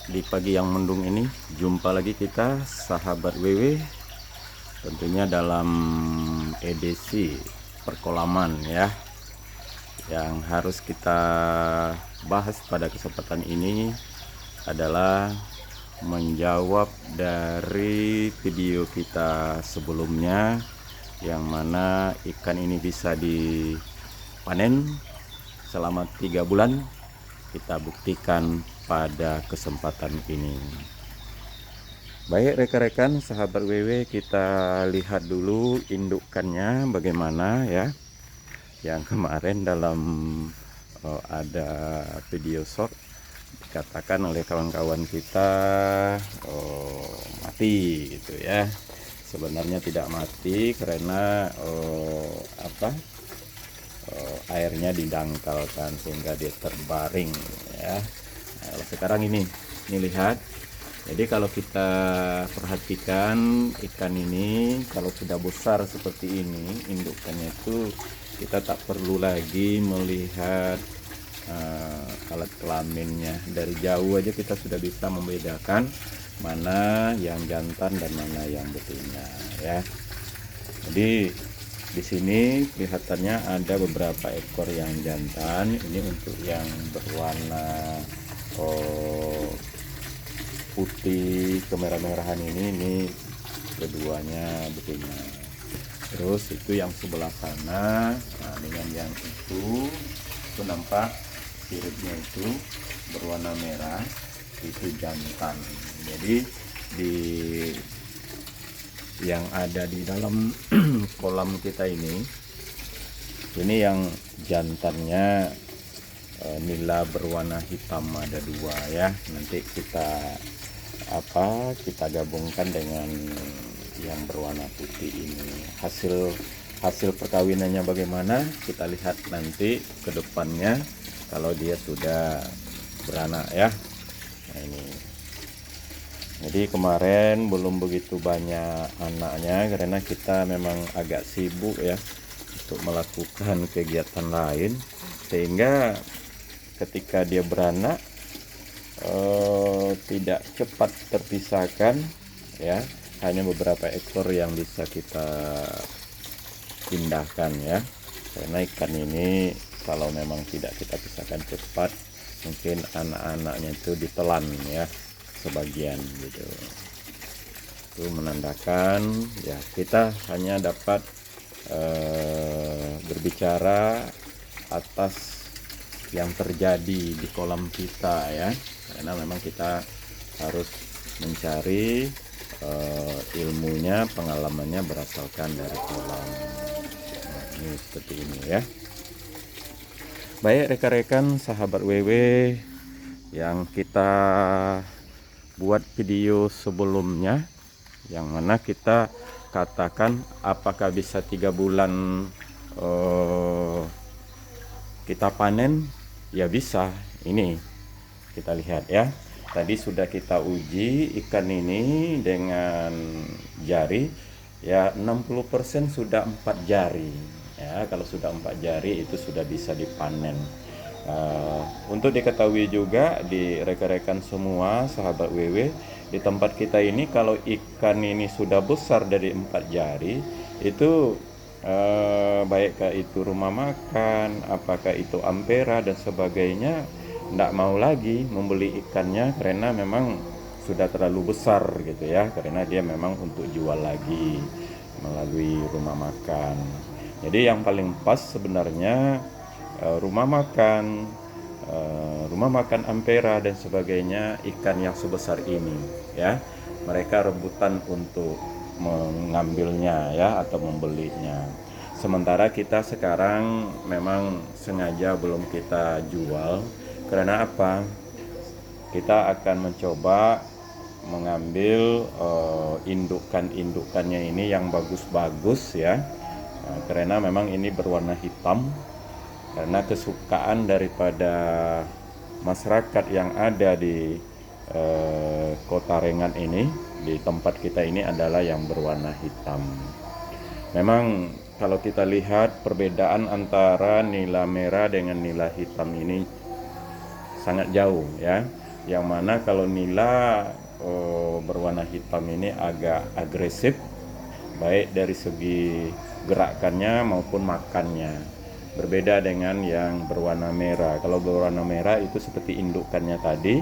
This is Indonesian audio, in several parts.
Di pagi yang mendung ini jumpa lagi kita sahabat WW, tentunya dalam edisi perkolaman ya. Yang harus kita bahas pada kesempatan ini adalah menjawab dari video kita sebelumnya, yang mana ikan ini bisa dipanen selama 3 bulan. Kita buktikan pada kesempatan ini. Baik rekan-rekan sahabat WW, kita lihat dulu indukannya bagaimana ya. Yang kemarin dalam ada video short dikatakan oleh kawan-kawan kita mati gitu ya. Sebenarnya tidak mati karena airnya didangkalkan sehingga dia terbaring ya. Nah, sekarang ini lihat. Jadi kalau kita perhatikan ikan ini, kalau sudah besar seperti ini indukannya itu, kita tak perlu lagi melihat alat kelaminnya. Dari jauh aja kita sudah bisa membedakan mana yang jantan dan mana yang betina ya. Jadi di sini kelihatannya ada beberapa ekor yang jantan. Ini untuk yang berwarna putih kemerah-merahan ini keduanya betina. Terus itu yang sebelah sana, nah dengan yang itu nampak siripnya itu berwarna merah, itu jantan. Jadi di yang ada di dalam kolam kita ini yang jantannya nila berwarna hitam ada 2 ya. Nanti kita gabungkan dengan yang berwarna putih ini. Hasil perkawinannya bagaimana kita lihat nanti ke depannya kalau dia sudah beranak ya. Nah, ini jadi kemarin belum begitu banyak anaknya karena kita memang agak sibuk ya untuk melakukan kegiatan lain, sehingga ketika dia beranak tidak cepat terpisahkan ya. Hanya beberapa ekor yang bisa kita pindahkan ya, karena ikan ini kalau memang tidak kita pisahkan cepat, mungkin anak-anaknya itu ditelan ya sebagian gitu. Itu menandakan ya kita hanya dapat berbicara atas yang terjadi di kolam kita ya, karena memang kita harus mencari ilmunya, pengalamannya berasalkan dari kolam. Nah, ini seperti ini ya. Baik rekan-rekan sahabat WW, yang kita buat video sebelumnya yang mana kita katakan apakah bisa 3 bulan kita panen, ya bisa. Ini kita lihat ya, tadi sudah kita uji ikan ini dengan jari ya, 60% sudah 4 jari ya. Kalau sudah 4 jari itu sudah bisa dipanen. Untuk diketahui juga di rekan-rekan semua sahabat WW, di tempat kita ini kalau ikan ini sudah besar dari 4 jari itu baikkah itu rumah makan, apakah itu Ampera dan sebagainya, tidak mau lagi membeli ikannya karena memang sudah terlalu besar gitu ya, karena dia memang untuk jual lagi melalui rumah makan. Jadi yang paling pas sebenarnya rumah makan Ampera dan sebagainya, ikan yang sebesar ini ya, mereka rebutan untuk mengambilnya ya atau membelinya. Sementara kita sekarang memang sengaja belum kita jual karena apa? Kita akan mencoba mengambil indukannya ini yang bagus-bagus ya. Nah, karena memang ini berwarna hitam, karena kesukaan daripada masyarakat yang ada di Kota Rengat ini, di tempat kita ini adalah yang berwarna hitam. Memang kalau kita lihat perbedaan antara nila merah dengan nila hitam ini sangat jauh ya. yang mana kalau nila berwarna hitam ini agak agresif, baik dari segi gerakannya maupun makannya. Berbeda dengan yang berwarna merah. Kalau berwarna merah itu seperti indukannya tadi,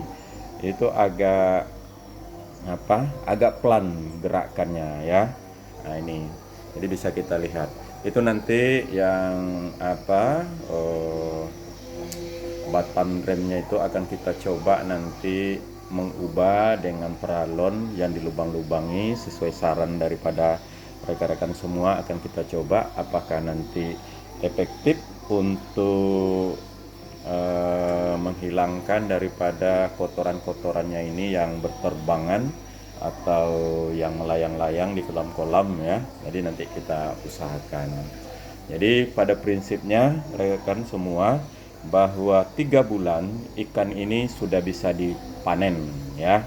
itu agak pelan gerakannya ya. Nah ini, jadi bisa kita lihat. Itu nanti yang button remnya itu akan kita coba nanti mengubah dengan peralon yang dilubang-lubangi sesuai saran daripada rekan-rekan semua. Akan kita coba apakah nanti efektif untuk menghilangkan daripada kotoran-kotorannya ini yang berterbangan atau yang melayang-layang di kolam-kolam ya. Jadi nanti kita usahakan. Jadi pada prinsipnya rekan semua, bahwa 3 bulan ikan ini sudah bisa dipanen ya,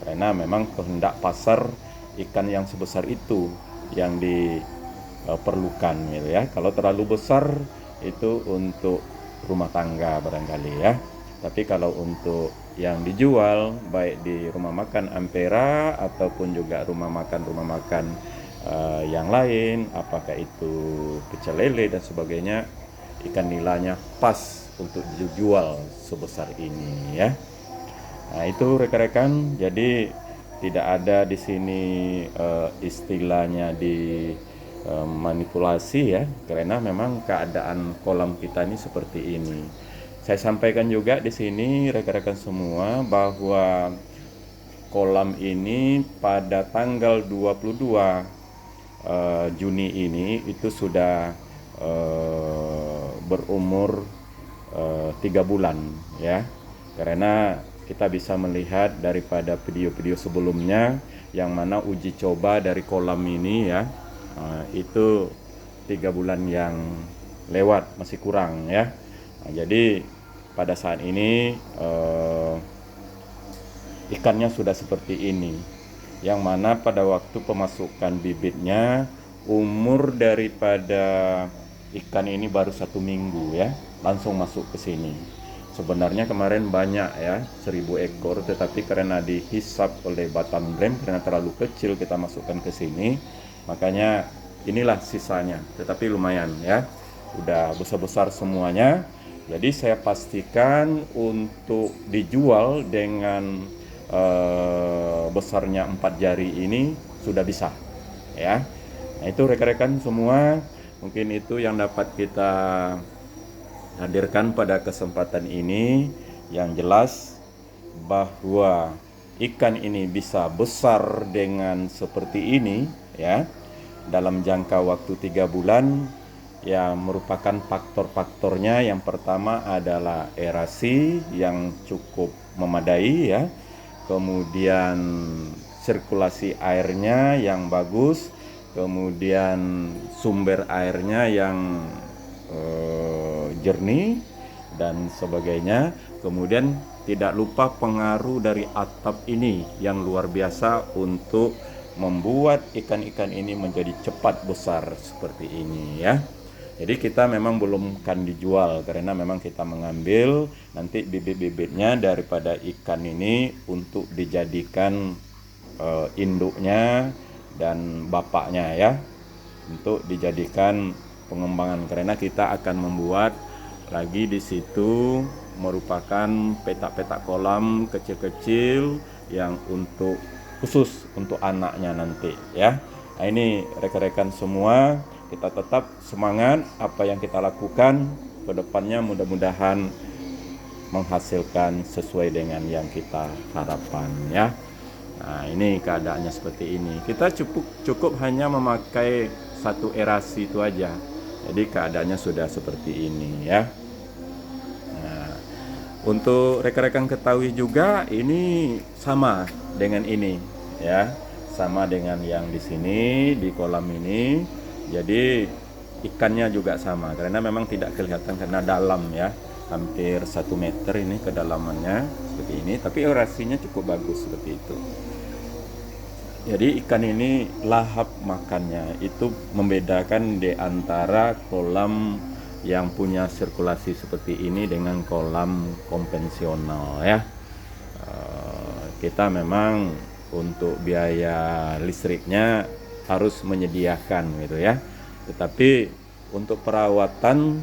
karena memang kehendak pasar ikan yang sebesar itu yang diperlukan gitu ya. Kalau terlalu besar itu untuk rumah tangga barangkali ya, tapi kalau untuk yang dijual baik di rumah makan Ampera ataupun juga rumah makan yang lain, apakah itu pecel lele dan sebagainya, ikan nilanya pas untuk dijual sebesar ini ya. Nah itu rekan-rekan, jadi tidak ada di sini istilahnya di manipulasi ya, karena memang keadaan kolam kita ini seperti ini. Saya sampaikan juga di sini rekan-rekan semua bahwa kolam ini pada tanggal 22 Juni ini itu sudah berumur 3 bulan ya, karena kita bisa melihat daripada video-video sebelumnya yang mana uji coba dari kolam ini ya, itu 3 bulan yang lewat, masih kurang ya. Nah, jadi pada saat ini ikannya sudah seperti ini, yang mana pada waktu pemasukan bibitnya umur daripada ikan ini baru 1 minggu ya, langsung masuk ke sini. Sebenarnya kemarin banyak ya, 1000 ekor, tetapi karena dihisap oleh bottom rem karena terlalu kecil kita masukkan ke sini, makanya inilah sisanya. Tetapi lumayan ya, udah besar-besar semuanya. Jadi saya pastikan untuk dijual dengan besarnya 4 jari ini sudah bisa ya. Nah itu rekan-rekan semua, mungkin itu yang dapat kita hadirkan pada kesempatan ini. Yang jelas bahwa ikan ini bisa besar dengan seperti ini ya, dalam jangka waktu 3 bulan yang merupakan faktor-faktornya. Yang pertama adalah aerasi yang cukup memadai ya, kemudian sirkulasi airnya yang bagus, kemudian sumber airnya yang jernih dan sebagainya. Kemudian tidak lupa pengaruh dari atap ini yang luar biasa untuk membuat ikan-ikan ini menjadi cepat besar seperti ini ya. Jadi kita memang belum akan dijual karena memang kita mengambil nanti bibit-bibitnya daripada ikan ini untuk dijadikan induknya dan bapaknya ya, untuk dijadikan pengembangan, karena kita akan membuat lagi di situ merupakan petak-petak kolam kecil-kecil yang untuk khusus untuk anaknya nanti ya. Nah ini rekan-rekan semua, kita tetap semangat apa yang kita lakukan ke depannya, mudah-mudahan menghasilkan sesuai dengan yang kita harapkan ya. Nah ini keadaannya seperti ini, kita cukup hanya memakai 1 aerasi itu aja, jadi keadaannya sudah seperti ini ya. Nah, untuk rekan-rekan ketahui juga ini sama dengan ini ya, sama dengan yang di sini di kolam ini. Jadi ikannya juga sama, karena memang tidak kelihatan karena dalam ya, hampir 1 meter ini kedalamannya seperti ini, tapi aerasinya cukup bagus seperti itu. Jadi ikan ini lahap makannya, itu membedakan di antara kolam yang punya sirkulasi seperti ini dengan kolam konvensional ya. kita memang untuk biaya listriknya harus menyediakan gitu ya. Tetapi untuk perawatan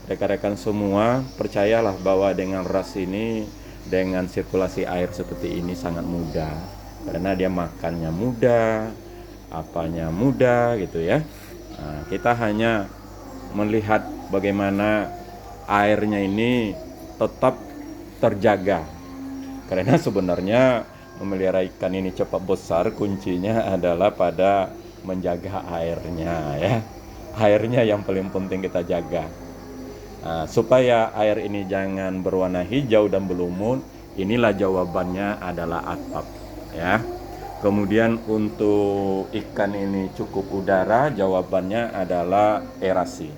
rekan-rekan semua percayalah bahwa dengan ras ini, dengan sirkulasi air seperti ini sangat mudah, karena dia makannya mudah, apanya mudah gitu ya. Nah, kita hanya melihat bagaimana airnya ini tetap terjaga, karena sebenarnya memelihara ikan ini cepat besar kuncinya adalah pada menjaga airnya ya. Airnya yang paling penting kita jaga. Nah, supaya air ini jangan berwarna hijau dan berlumut, inilah jawabannya adalah atap ya. Kemudian untuk ikan ini cukup udara, jawabannya adalah erasi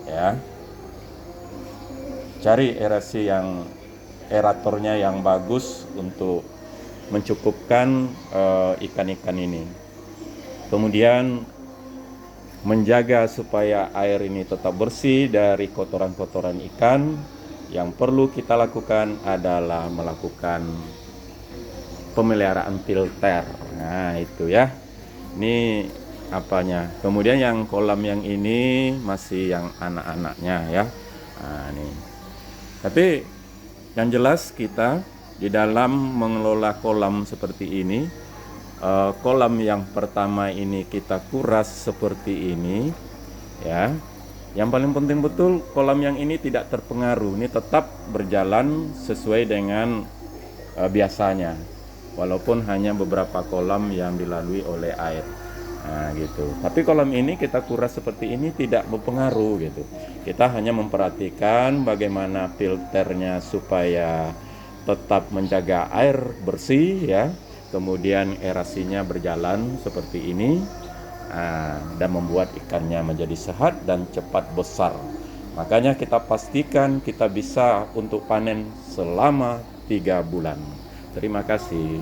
ya. Cari erasi yang eratornya yang bagus untuk mencukupkan ikan-ikan ini. Kemudian menjaga supaya air ini tetap bersih dari kotoran-kotoran ikan. Yang perlu kita lakukan adalah melakukan pemeliharaan filter. Nah itu ya, ini apanya. Kemudian yang kolam yang ini masih yang anak-anaknya ya. Nah ini, tapi yang jelas kita di dalam mengelola kolam seperti ini, kolam yang pertama ini kita kuras seperti ini ya. Yang paling penting betul kolam yang ini tidak terpengaruh, ini tetap berjalan sesuai dengan biasanya, walaupun hanya beberapa kolam yang dilalui oleh air. Nah gitu. Tapi kolam ini kita kuras seperti ini tidak berpengaruh gitu. Kita hanya memperhatikan bagaimana filternya supaya tetap menjaga air bersih ya. Kemudian erasinya berjalan seperti ini, dan membuat ikannya menjadi sehat dan cepat besar. Makanya kita pastikan kita bisa untuk panen selama 3 bulan. Terima kasih.